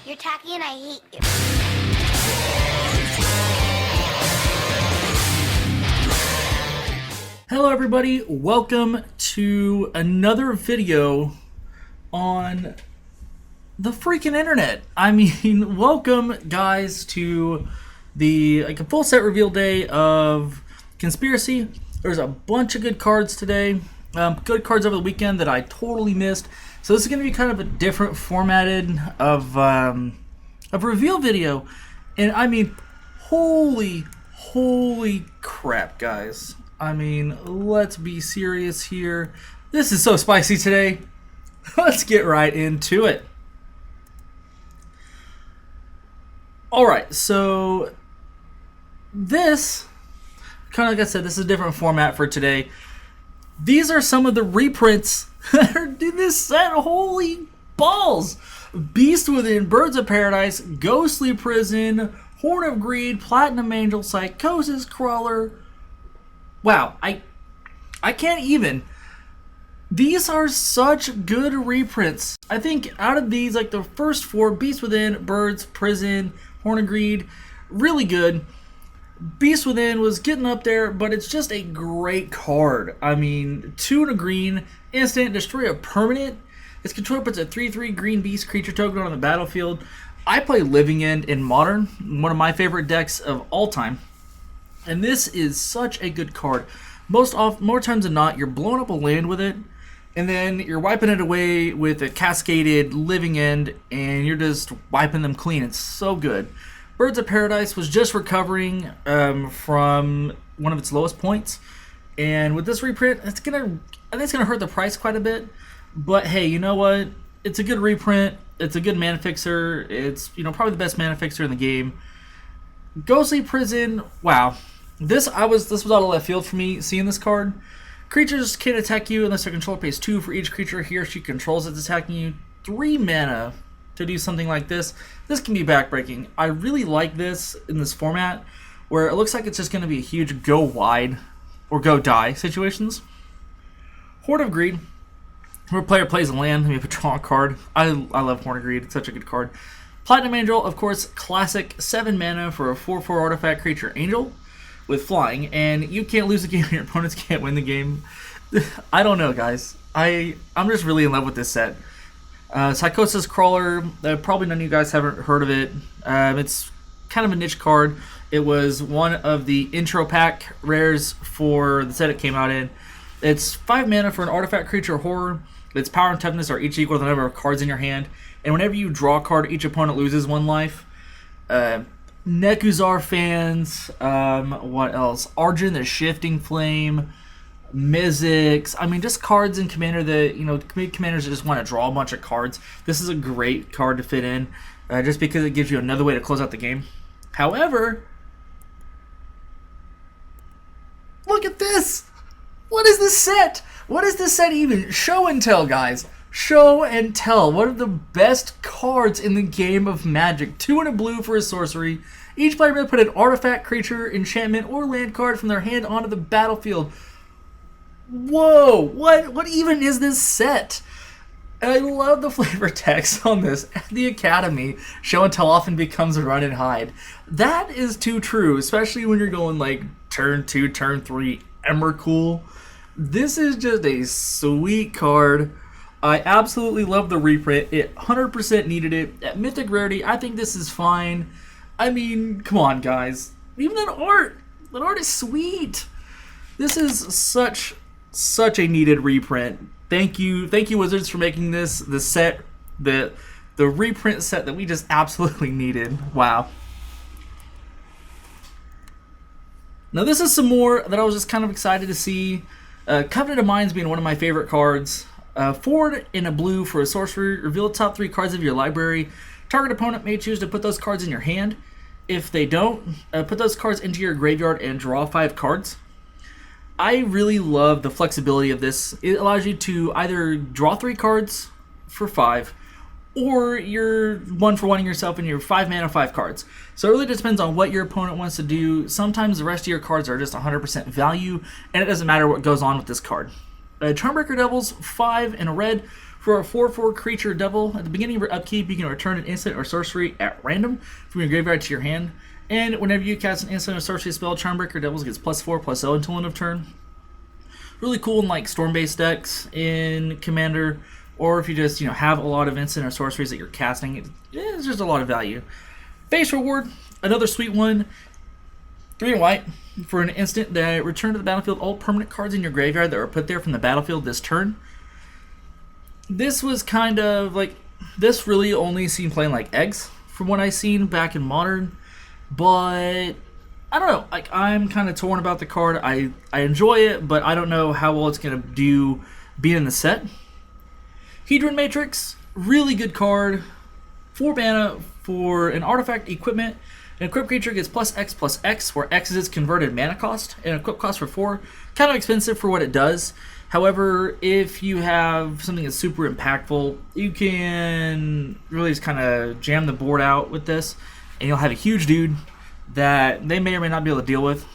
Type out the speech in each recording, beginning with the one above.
You're tacky and I hate you. Hello everybody, welcome to another video on the freaking internet. I mean, welcome guys to the a full set reveal day of Conspiracy. There's a bunch of good cards today, good cards over the weekend that I totally missed. So this is going to be kind of a different formatted of reveal video, and I mean, holy crap, guys! I mean, let's be serious here. This is so spicy today. Let's get right into it. Alright, so this, kind of like I said, this is a different format for today. These are some of the reprints that are in this set. Holy balls! Beast Within, Birds of Paradise, Ghostly Prison, Horn of Greed, Platinum Angel, Psychosis Crawler. Wow, I can't even. These are such good reprints. I think out of these, like the first four, Beast Within, Birds, Prison, Horn of Greed, really good. Beast Within was getting up there, but it's just a great card. I mean, 2 and a green, instant, destroy a permanent. Its controller puts a 3/3 green beast creature token on the battlefield. I play Living End in Modern, one of my favorite decks of all time. And this is such a good card. More times than not, you're blowing up a land with it, and then you're wiping it away with a cascaded Living End, and you're just wiping them clean. It's so good. Birds of Paradise was just recovering from one of its lowest points, and with this reprint, I think it's gonna hurt the price quite a bit. But hey, you know what? It's a good reprint. It's a good mana fixer. It's probably the best mana fixer in the game. Ghostly Prison. Wow, this was out of left field for me seeing this card. Creatures can't attack you unless their controller pays 2 for each creature he or she controls that's attacking you. 3 mana to do something like this. This can be backbreaking. I really like this in this format where it looks like it's just going to be a huge go wide or go die situations. Horn of Greed. Where a player plays a land, maybe draw a card. I love Horn of Greed. It's such a good card. Platinum Angel, of course, classic 7 mana for a 4/4 artifact creature angel with flying, and you can't lose the game and your opponents can't win the game. I don't know, guys. I'm just really in love with this set. Psychosis Crawler, probably none of you guys haven't heard of it. It's kind of a niche card. It was one of the intro pack rares for the set it came out in. It's 5 mana for an artifact creature horror. Its power and toughness are each equal to the number of cards in your hand. And whenever you draw a card, each opponent loses 1 life. Nekuzar fans, what else? Arjun the Shifting Flame, Mizzix. I mean, just cards in Commander that, commanders that just want to draw a bunch of cards. This is a great card to fit in, just because it gives you another way to close out the game. However, look at this! What is this set? What is this set even? Show and tell, guys. Show and tell. One of the best cards in the game of Magic. 2 and a blue for a sorcery. Each player may put an artifact, creature, enchantment, or land card from their hand onto the battlefield. Whoa! What even is this set? And I love the flavor text on this. At the Academy, show and tell often becomes a run and hide. That is too true, especially when you're going like turn 2, turn 3, Emrakul. This is just a sweet card. I absolutely love the reprint. It 100% needed it. At Mythic Rarity, I think this is fine. I mean, come on, guys. Even that art is sweet. This is such a needed reprint. Thank you, Wizards, for making this the set, the reprint set that we just absolutely needed. Wow. Now this is some more that I was just kind of excited to see. Covenant of Minds being one of my favorite cards. Forward in a blue for a sorcery. Reveal the top 3 cards of your library. Target opponent may choose to put those cards in your hand. If they don't, put those cards into your graveyard and draw 5 cards. I really love the flexibility of this. It allows you to either draw 3 cards for 5, or you're 1-for-1ing yourself and you're 5 mana, 5 cards. So it really depends on what your opponent wants to do. Sometimes the rest of your cards are just 100% value, and it doesn't matter what goes on with this card. Charmbreaker Devils, 5 and a red. For For a 4/4 creature double, at the beginning of your upkeep, you can return an instant or sorcery at random from your graveyard to your hand. And whenever you cast an instant or sorcery spell, Charmbreaker Devils gets +4/+0 until end of turn. Really cool in like storm-based decks in Commander, or if you just have a lot of instant or sorceries that you're casting. It's just a lot of value. Base reward, another sweet one. 3 and white for an instant that return to the battlefield all permanent cards in your graveyard that were put there from the battlefield this turn. This was kind of like, this really only seen playing like eggs from what I've seen back in Modern, but I don't know. Like, I'm kind of torn about the card. I enjoy it, but I don't know how well it's going to do being in the set. Hedron Matrix, really good card. 4 mana for an artifact equipment. An equipped creature gets +X/+X, where X is its converted mana cost, and equip cost for 4. Kind of expensive for what it does. However, if you have something that's super impactful, you can really just kind of jam the board out with this, and you'll have a huge dude that they may or may not be able to deal with.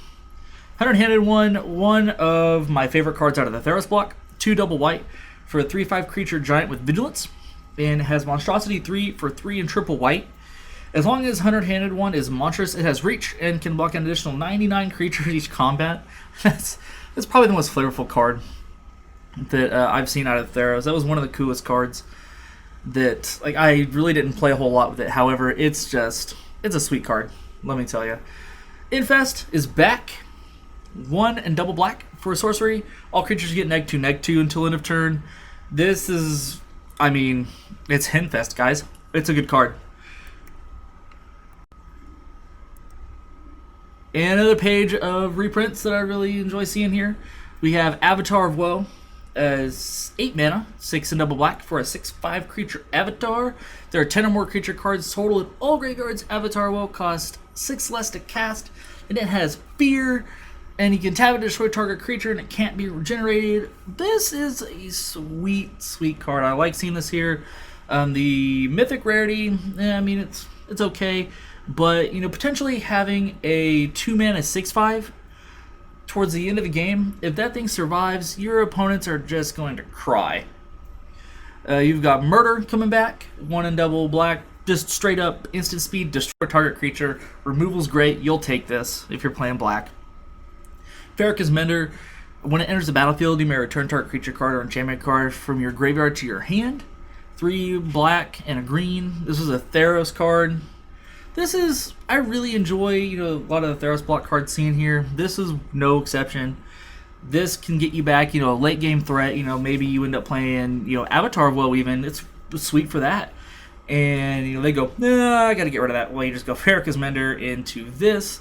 100-handed one of my favorite cards out of the Theros block. 2 double white for a 3/5 creature giant with vigilance, and it has monstrosity 3 for 3 and triple white. As long as 100-handed one is monstrous, it has reach and can block an additional 99 creatures each combat. That's probably the most flavorful card that I've seen out of Theros. That was one of the coolest cards that, like, I really didn't play a whole lot with it. However, it's a sweet card, let me tell you. Infest is back. 1 and double black for a sorcery. All creatures get -2/-2 until end of turn. This is, I mean, it's Infest, guys. It's a good card. And another page of reprints that I really enjoy seeing here. We have Avatar of Woe as 8 mana, 6 and double black for a 6/5 creature avatar. There are 10 or more creature cards total in all graveyards. Avatar of Woe costs 6 less to cast, and it has fear, and you can tap it to destroy target creature, and it can't be regenerated. This is a sweet, sweet card. I like seeing this here. The mythic rarity, I mean, it's okay. But, potentially having a 2 mana 6/5 towards the end of the game, if that thing survives, your opponents are just going to cry. You've got Murder coming back, 1 and double black, just straight up instant speed, destroy target creature. Removal's great, you'll take this if you're playing black. Farrakhan's Mender, when it enters the battlefield, you may return target creature card or enchantment card from your graveyard to your hand. 3 black and a green. This is a Theros card. I really enjoy, a lot of the Theros block cards seen here. This is no exception. This can get you back, a late game threat. Maybe you end up playing, Avatar of Woe even. It's sweet for that. And, they go, nah, I got to get rid of that. Well, you just go Farrakhan's Mender into this.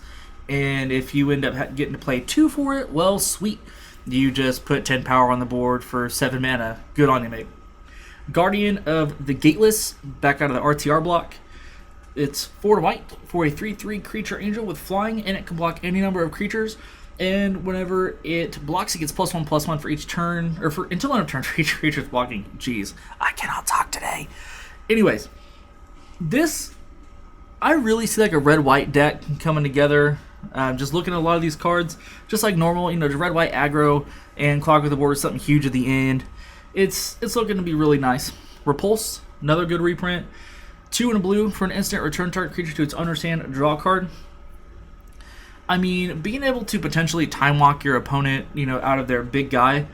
And if you end up getting to play 2 for it, well, sweet. You just put 10 power on the board for 7 mana. Good on you, mate. Guardian of the Gateless, back out of the RTR block. It's 4 white for a 3/3 creature angel with flying, and it can block any number of creatures. And whenever it blocks, it gets +1/+1 for each turn, or for until end of turn for each creature's blocking. Jeez, I cannot talk today. Anyways, this, I really see like a red-white deck coming together. Just looking at a lot of these cards, just like normal, just red-white aggro and clog with the board, something huge at the end. It's looking to be really nice. Repulse, another good reprint. 2 and a blue for an instant, return target creature to its owner's hand, draw a card. I mean, being able to potentially time walk your opponent, out of their big guy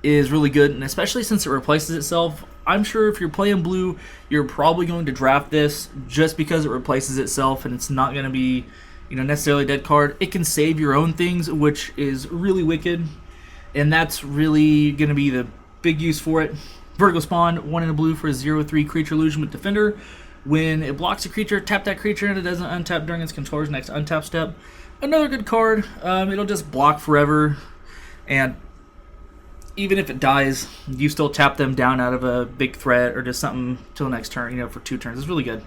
is really good, and especially since it replaces itself. I'm sure if you're playing blue, you're probably going to draft this just because it replaces itself, and it's not going to be, necessarily a dead card. It can save your own things, which is really wicked, and that's really going to be the big use for it. Vertigo Spawn, 1 and a blue for a 0/3 creature illusion with Defender. When it blocks a creature, tap that creature and it doesn't untap during its controller's next untap step. Another good card. It'll just block forever, and even if it dies, you still tap them down out of a big threat or just something till the next turn, for 2 turns. It's really good.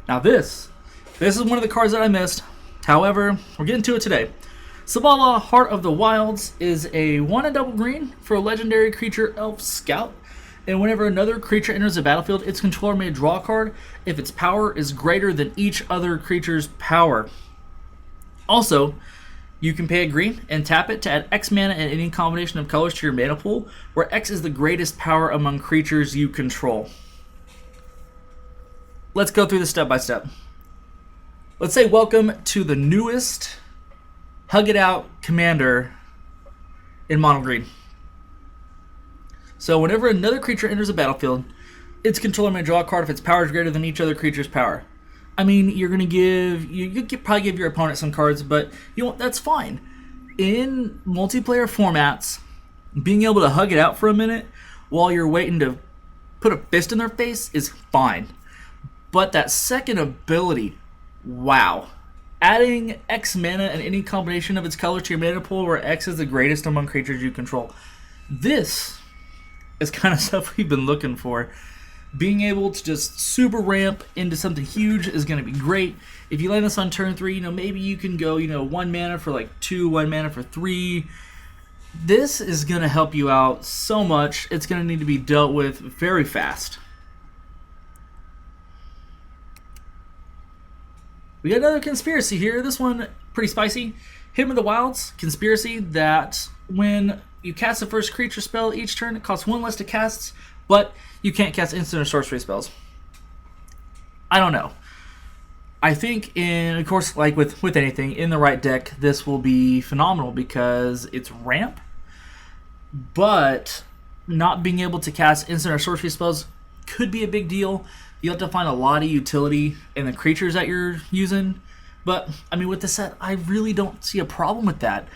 Now this is one of the cards that I missed. However, we're getting to it today. Zavala, Heart of the Wilds, is a 1 and double green for a legendary creature Elf Scout. And whenever another creature enters the battlefield, its controller may draw a card if its power is greater than each other creature's power. Also, You can pay a green and tap it to add X mana and any combination of colors to your mana pool, where X is the greatest power among creatures you control. Let's go through this step by step. Let's say welcome to the newest Hug It Out commander in mono green. So whenever another creature enters a battlefield, its controller may draw a card if its power is greater than each other creature's power. I mean, you're gonna give probably give your opponent some cards, but that's fine. In multiplayer formats, being able to hug it out for a minute while you're waiting to put a fist in their face is fine. But that second ability, wow. Adding X mana and any combination of its colors to your mana pool where X is the greatest among creatures you control. This is kind of stuff we've been looking for. Being able to just super ramp into something huge is going to be great. If you land this on turn 3, maybe you can go, 1 mana for like 2, 1 mana for 3. This is going to help you out so much. It's going to need to be dealt with very fast. We got another conspiracy here. This one, pretty spicy. Hymn of the Wilds, conspiracy that when you cast the first creature spell each turn, it costs 1 less to cast, but you can't cast instant or sorcery spells. I don't know. I think, of course, like with anything, in the right deck, this will be phenomenal because it's ramp, but not being able to cast instant or sorcery spells could be a big deal. You have to find a lot of utility in the creatures that you're using. But, I mean, with the set, I really don't see a problem with that.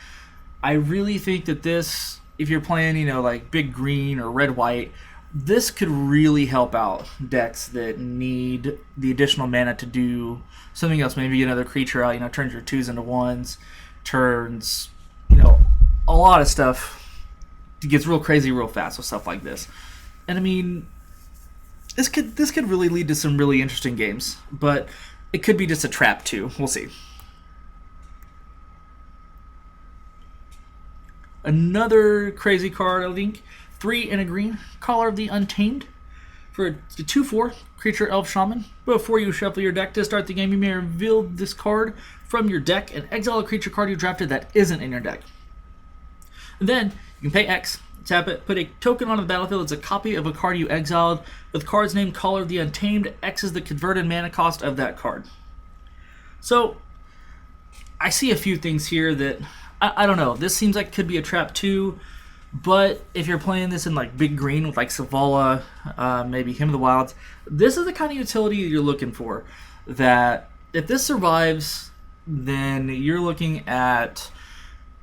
I really think that this, if you're playing, like big green or red-white, this could really help out decks that need the additional mana to do something else. Maybe another creature out, turns your 2s into 1s, turns, a lot of stuff. It gets real crazy real fast with stuff like this. And, I mean, this could really lead to some really interesting games, but it could be just a trap too. We'll see. Another crazy card, I think. 3 and a green, Caller of the Untamed. For a 2/4 creature elf shaman. Before you shuffle your deck to start the game, you may reveal this card from your deck and exile a creature card you drafted that isn't in your deck. And then you can pay X, tap it, put a token on the battlefield. It's a copy of a card you exiled with cards named Caller of the Untamed. X is the converted mana cost of that card. So I see a few things here that I don't know. This seems like it could be a trap too. But if you're playing this in like big green with like Savala, maybe Hymn of the Wilds, this is the kind of utility you're looking for. That if this survives, then you're looking at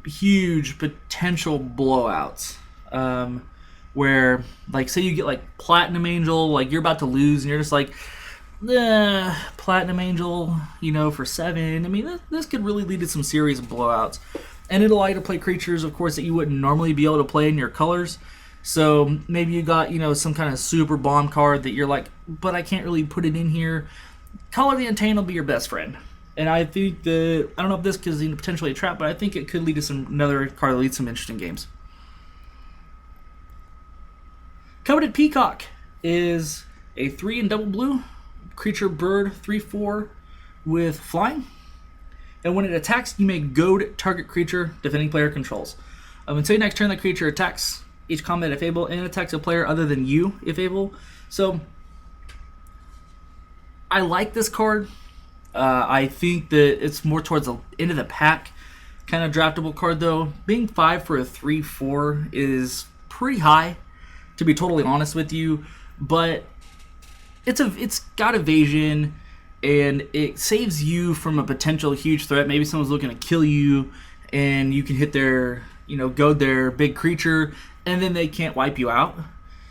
huge potential blowouts. Where, like, say you get like Platinum Angel, like you're about to lose, and you're just like, Platinum Angel, for 7. I mean, this could really lead to some serious blowouts. And it'll allow you to play creatures, of course, that you wouldn't normally be able to play in your colors. So maybe you got, some kind of super bomb card that you're like, but I can't really put it in here. Caller of the Untamed will be your best friend. And I think that, I don't know if this is potentially a trap, but I think it could lead to another card that leads to some interesting games. Coveted Peacock is a 3 and double blue creature bird 3/4 with flying. And when it attacks, you may goad target creature defending player controls. Until next turn, the creature attacks each combat if able, and attacks a player other than you if able. So I like this card. I think that it's more towards the end of the pack kind of draftable card, though. Being 5 for a 3/4 is pretty high, to be totally honest with you. But it's got evasion, and it saves you from a potential huge threat. Maybe someone's looking to kill you, and you can hit their, goad their big creature, and then they can't wipe you out.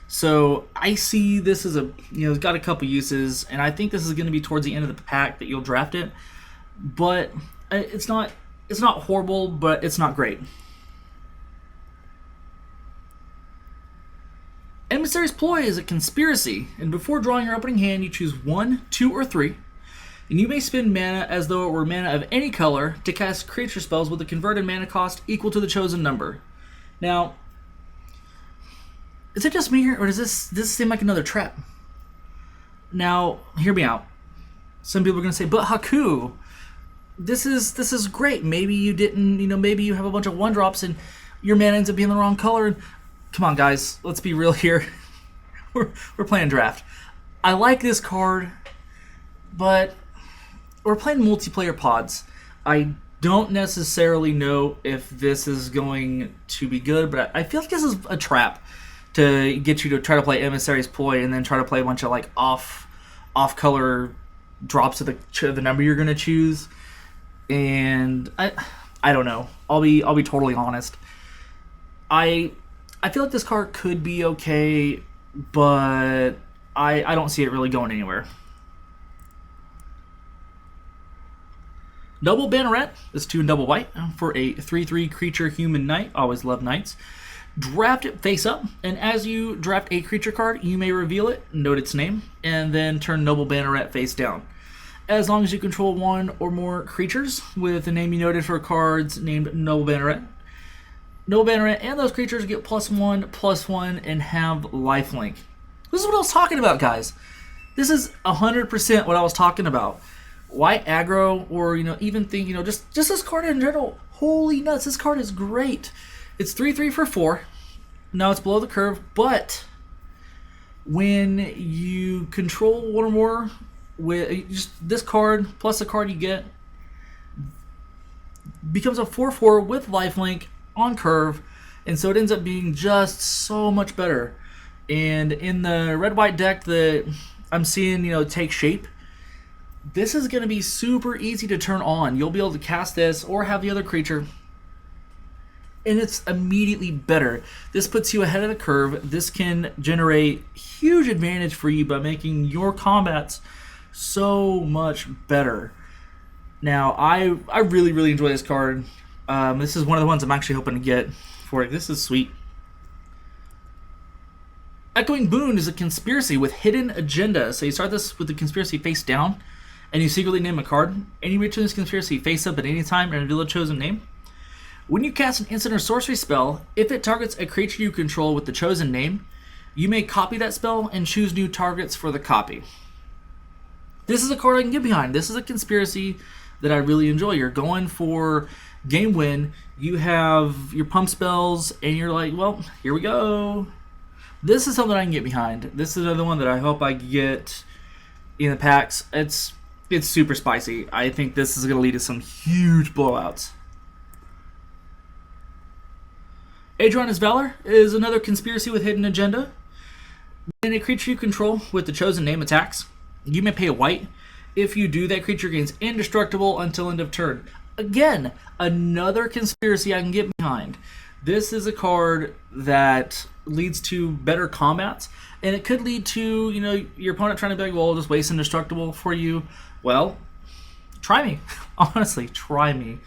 So I see this as it's got a couple uses, and I think this is going to be towards the end of the pack that you'll draft it. But it's not horrible, but it's not great. Emissary's Ploy is a conspiracy, and before drawing your opening hand, you choose 1, 2, or 3. And you may spend mana as though it were mana of any color to cast creature spells with a converted mana cost equal to the chosen number. Now, is it just me here, or does this seem like another trap? Now, hear me out. Some people are going to say, but Haku, this is great. Maybe you didn't, maybe you have a bunch of one drops and your man ends up being the wrong color. Come on, guys, let's be real here. we're playing draft. I like this card, but we're playing multiplayer pods. I don't necessarily know if this is going to be good, but I feel like this is a trap to get you to try to play Emissary's Ploy and then try to play a bunch of like off color drops of the number you're going to choose. And I don't know. I'll be totally honest. I feel like this card could be okay, but I don't see it really going anywhere. Double Banneret is 2 and double white for a 3/3 creature human knight. Always love knights. Draft it face up, and as you draft a creature card, you may reveal it, note its name, and then turn Noble Banneret face down. As long as you control one or more creatures with the name you noted for cards named Noble Banneret. Noble Banneret and those creatures get +1/+1 and have lifelink. This is what I was talking about, guys. This is 100% what I was talking about. Why aggro, or even think, just this card in general. Holy nuts, this card is great. It's 3/3 for 4. Now it's below the curve, but when you control one or more with just this card plus the card you get, becomes a 4/4 with lifelink on curve, and so it ends up being just so much better. And in the red-white deck that I'm seeing, take shape, this is going to be super easy to turn on. You'll be able to cast this or have the other creature, and it's immediately better. This puts you ahead of the curve. This can generate huge advantage for you by making your combats so much better. Now, I really, really enjoy this card. This is one of the ones I'm actually hoping to get for it. This is sweet. Echoing Boon is a conspiracy with hidden agenda. So you start this with the conspiracy face down, and you secretly name a card, and you return this conspiracy face up at any time and reveal a chosen name. When you cast an instant or sorcery spell, if it targets a creature you control with the chosen name, you may copy that spell and choose new targets for the copy. This is a card I can get behind. This is a conspiracy that I really enjoy. You're going for game win. You have your pump spells, and you're like, well, here we go. This is something I can get behind. This is another one that I hope I get in the packs. It's super spicy. I think this is going to lead to some huge blowouts. Adriana's Valor is another conspiracy with hidden agenda. When a creature you control with the chosen name attacks, you may pay a white. If you do, that creature gains indestructible until end of turn. Again, another conspiracy I can get behind. This is a card that leads to better combats, and it could lead to, your opponent trying to be like, well, I'll just waste indestructible for you. Well, try me. Honestly, try me,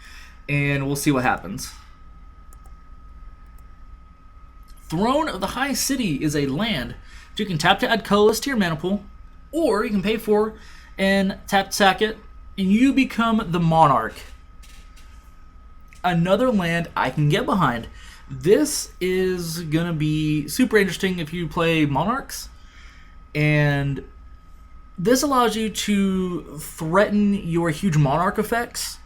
and we'll see what happens. Throne of the High City is a land. You can tap to add colorless to your mana pool, or you can pay for and tap to sack it, and you become the monarch. Another land I can get behind. This is going to be super interesting if you play monarchs, and this allows you to threaten your huge monarch effects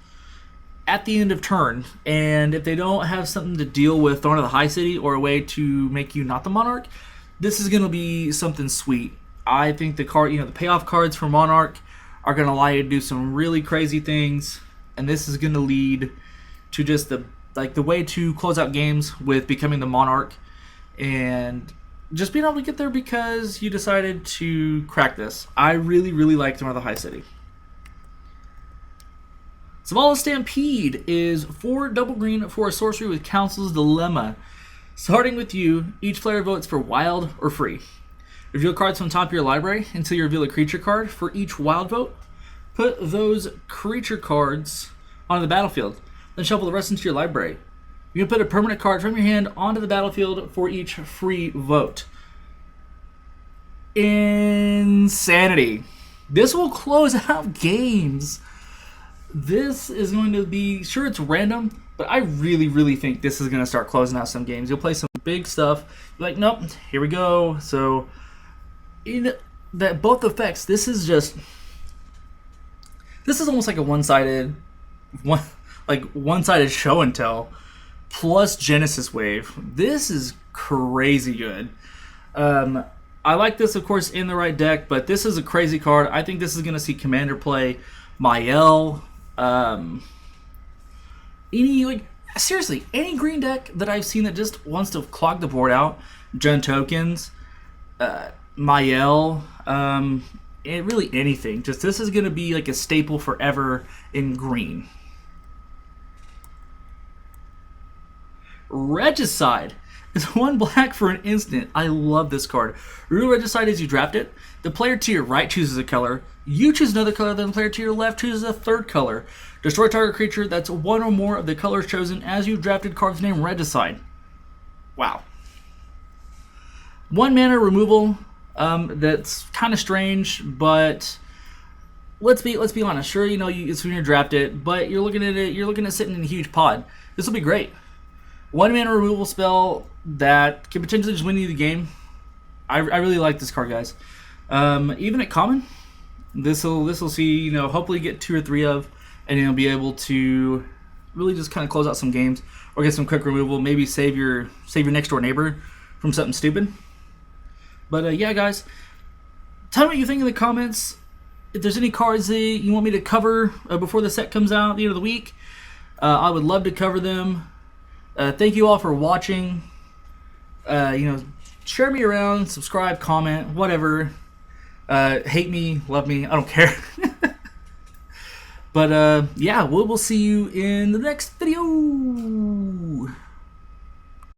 at the end of turn, and if they don't have something to deal with Throne of the High City or a way to make you not the monarch, this is going to be something sweet. I think the card, the payoff cards for monarch are going to allow you to do some really crazy things, and this is going to lead to just the way to close out games with becoming the monarch and just being able to get there because you decided to crack this. I really, really like Throne of the High City. Zavala Stampede is 4 double green for a sorcery with Council's Dilemma. Starting with you, each player votes for wild or free. Reveal cards from the top of your library until you reveal a creature card. For each wild vote, put those creature cards onto the battlefield. Then shuffle the rest into your library. You can put a permanent card from your hand onto the battlefield for each free vote. Insanity. This will close out games. This is going to be, sure, it's random, but I really, really think this is going to start closing out some games. You'll play some big stuff. You're like, nope, here we go. So, in that both effects, this is almost like a one-sided one-sided show and tell plus Genesis Wave. This is crazy good. I like this, of course, in the right deck, but this is a crazy card. I think this is going to see Commander play Mael. Seriously, any green deck that I've seen that just wants to clog the board out, Gen Tokens, Mael, really anything. Just this is going to be like a staple forever in green. Regicide is 1 black for an instant. I love this card. Rule Regicide as you draft it. The player to your right chooses a color. You choose another color, then the player to your left chooses a third color. Destroy target creature that's one or more of the colors chosen as you drafted card's name Regicide. Wow. 1 mana removal. That's kind of strange, but let's be honest. Sure, it's when you draft it, but you're looking at sitting in a huge pod. This will be great. 1 mana removal spell that can potentially just win you the game. I really like this card, guys. Even at common, this will see hopefully get 2 or 3 of, and you'll be able to really just kind of close out some games or get some quick removal. Maybe save your next door neighbor from something stupid. But yeah, guys, tell me what you think in the comments. If there's any cards that you want me to cover before the set comes out at the end of the week, I would love to cover them. Thank you all for watching. Share me around, subscribe, comment, whatever. Hate me, love me, I don't care. But yeah, we'll see you in the next video.